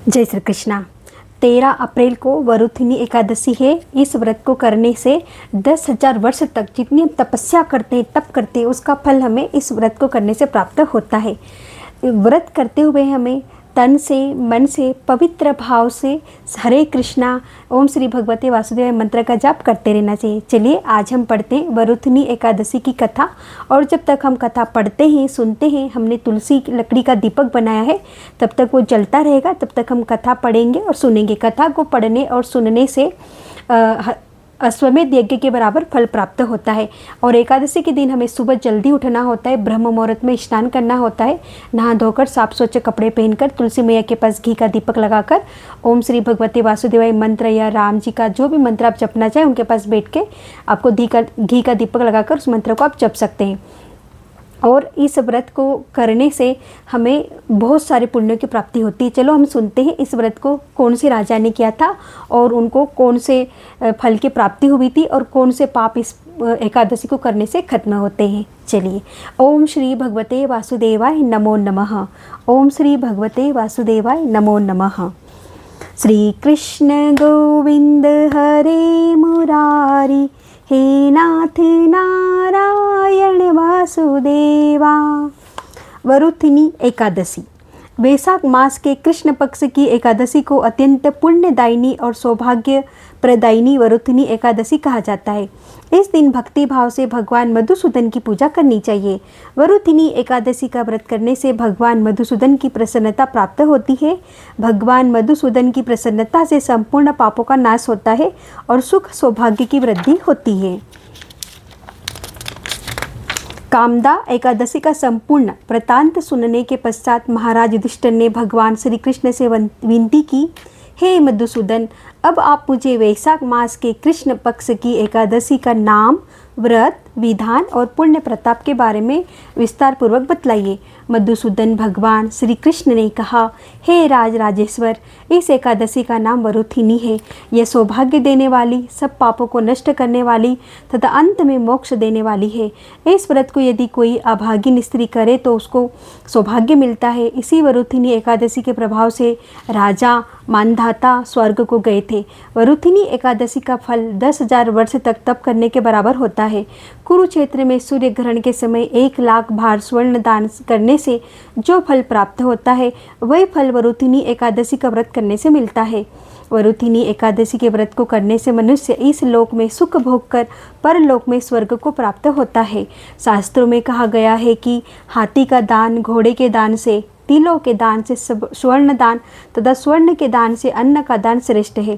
जय श्री कृष्णा। 13 अप्रैल को वरुथिनी एकादशी है। इस व्रत को करने से 10,000 वर्ष तक जितनी हम तपस्या करते हैं, तप करते हैं, उसका फल हमें इस व्रत को करने से प्राप्त होता है। व्रत करते हुए हमें तन से, मन से, पवित्र भाव से हरे कृष्णा, ओम श्री भगवते वासुदेवाय मंत्र का जाप करते रहना चाहिए। चलिए आज हम पढ़ते हैं वरुथिनी एकादशी की कथा। और जब तक हम कथा पढ़ते हैं, सुनते हैं, हमने तुलसी की लकड़ी का दीपक बनाया है, तब तक वो जलता रहेगा, तब तक हम कथा पढ़ेंगे और सुनेंगे। कथा को पढ़ने और सुनने से अश्वमेध यज्ञ के बराबर फल प्राप्त होता है। और एकादशी के दिन हमें सुबह जल्दी उठना होता है, ब्रह्म मुहूर्त में स्नान करना होता है, नहा धोकर साफ स्वच्छ कपड़े पहनकर तुलसी मैया के पास घी का दीपक लगाकर ओम श्री भगवते वासुदेवाय मंत्र या राम जी का जो भी मंत्र आप जपना चाहें उनके पास बैठ के आपको घी का दीपक लगाकर उस मंत्र को आप जप सकते हैं। और इस व्रत को करने से हमें बहुत सारे पुण्यों की प्राप्ति होती है। चलो हम सुनते हैं इस व्रत को कौन से राजा ने किया था और उनको कौन से फल की प्राप्ति हुई थी और कौन से पाप इस एकादशी को करने से खत्म होते हैं। चलिए, ओम श्री भगवते वासुदेवाय नमो नमः। ओम श्री भगवते वासुदेवाय नमो नमः। श्री कृष्ण गोविंद हरे मुरारी, हे नाथ नारायण वासुदेवा। वरुथिनी एकादशी वैशाख मास के कृष्ण पक्ष की एकादशी को अत्यंत पुण्यदायिनी और सौभाग्य प्रदायिनी वरुथिनी एकादशी कहा जाता है। इस दिन भक्ति भाव से भगवान मधुसूदन की पूजा करनी चाहिए। वरुथिनी एकादशी का व्रत करने से भगवान मधुसूदन की प्रसन्नता प्राप्त होती है। भगवान मधुसूदन की प्रसन्नता से संपूर्ण पापों का नाश होता है और सुख सौभाग्य की वृद्धि होती है। कामदा एकादशी का संपूर्ण वृतांत सुनने के पश्चात महाराज युधिष्ठिर ने भगवान श्री कृष्ण से विनती की, हे मधुसूदन, अब आप मुझे वैशाख मास के कृष्ण पक्ष की एकादशी का नाम, व्रत, विधान और पुण्य प्रताप के बारे में विस्तार पूर्वक बतलाइए। मधुसूदन भगवान श्री कृष्ण ने कहा, हे राजेश्वर, इस एकादशी का नाम वरुथिनी है। यह सौभाग्य देने वाली, सब पापों को नष्ट करने वाली तथा अंत में मोक्ष देने वाली है। इस व्रत को यदि कोई अभागिन स्त्री करे तो उसको सौभाग्य मिलता है। इसी वरुथिनी एकादशी के प्रभाव से राजा मानधाता स्वर्ग को गए थे। वरुथिनी एकादशी का फल 10,000 वर्ष तक तप करने के बराबर होता है। कुरुक्षेत्र में सूर्य ग्रहण के समय 1,00,000 भार स्वर्ण दान करने से जो फल प्राप्त होता है, वही फल वरुथिनी एकादशी का व्रत करने से मिलता है। वरुथिनी एकादशी के व्रत को करने से मनुष्य इस लोक में सुख भोग कर परलोक में स्वर्ग को प्राप्त होता है। शास्त्रों में कहा गया है कि हाथी का दान, घोड़े के दान से, तिलों के दान से, स्वर्ण दान तथा स्वर्ण के दान से अन्न का दान श्रेष्ठ है।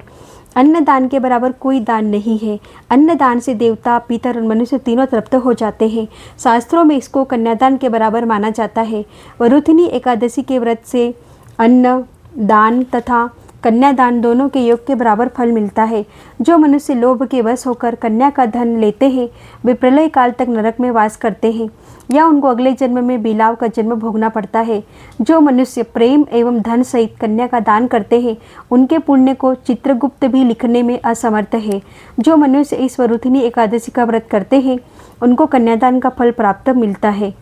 अन्न दान के बराबर कोई दान नहीं है। अन्न दान से देवता, पितर और मनुष्य तीनों तृप्त हो जाते हैं। शास्त्रों में इसको कन्यादान के बराबर माना जाता है। वरुथिनी एकादशी के व्रत से अन्न दान तथा कन्यादान दोनों के योग के बराबर फल मिलता है। जो मनुष्य लोभ के वश होकर कन्या का धन लेते हैं, वे प्रलय काल तक नरक में वास करते हैं या उनको अगले जन्म में बिलाव का जन्म भोगना पड़ता है। जो मनुष्य प्रेम एवं धन सहित कन्या का दान करते हैं, उनके पुण्य को चित्रगुप्त भी लिखने में असमर्थ है। जो मनुष्य इस वरुथिनी एकादशी का व्रत करते हैं, उनको कन्यादान का फल प्राप्त मिलता है।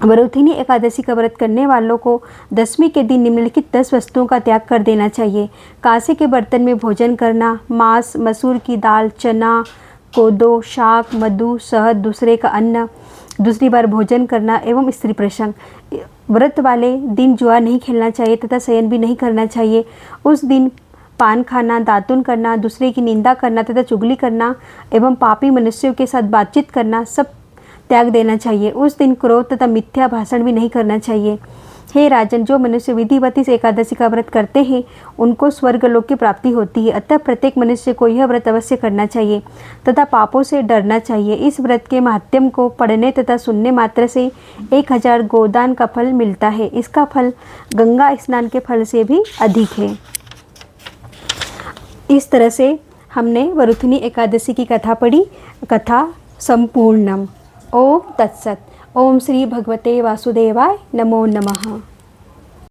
वरुथिनी एकादशी का व्रत करने वालों को दशमी के दिन निम्नलिखित 10 वस्तुओं का त्याग कर देना चाहिए। कांसे के बर्तन में भोजन करना, मांस, मसूर की दाल, चना, कोदो, शाक, मधु, शहद, दूसरे का अन्न, दूसरी बार भोजन करना एवं स्त्री प्रसंग। व्रत वाले दिन जुआ नहीं खेलना चाहिए तथा शयन भी नहीं करना चाहिए। उस दिन पान खाना, दातुन करना, दूसरे की निंदा करना तथा चुगली करना एवं पापी मनुष्यों के साथ बातचीत करना सब त्याग देना चाहिए। उस दिन क्रोध तथा मिथ्या भाषण भी नहीं करना चाहिए। हे राजन, जो मनुष्य विधिवत इस एकादशी का व्रत करते हैं, उनको स्वर्गलोक की प्राप्ति होती है। अतः प्रत्येक मनुष्य को यह व्रत अवश्य करना चाहिए तथा पापों से डरना चाहिए। इस व्रत के महात्म्य को पढ़ने तथा सुनने मात्र से 1,000 गोदान का फल मिलता है। इसका फल गंगा स्नान के फल से भी अधिक है। इस तरह से हमने वरुथिनी एकादशी की कथा पढ़ी। कथा संपूर्णम। ओम तत्सत। ओम श्री भगवते वासुदेवाय नमो नमः।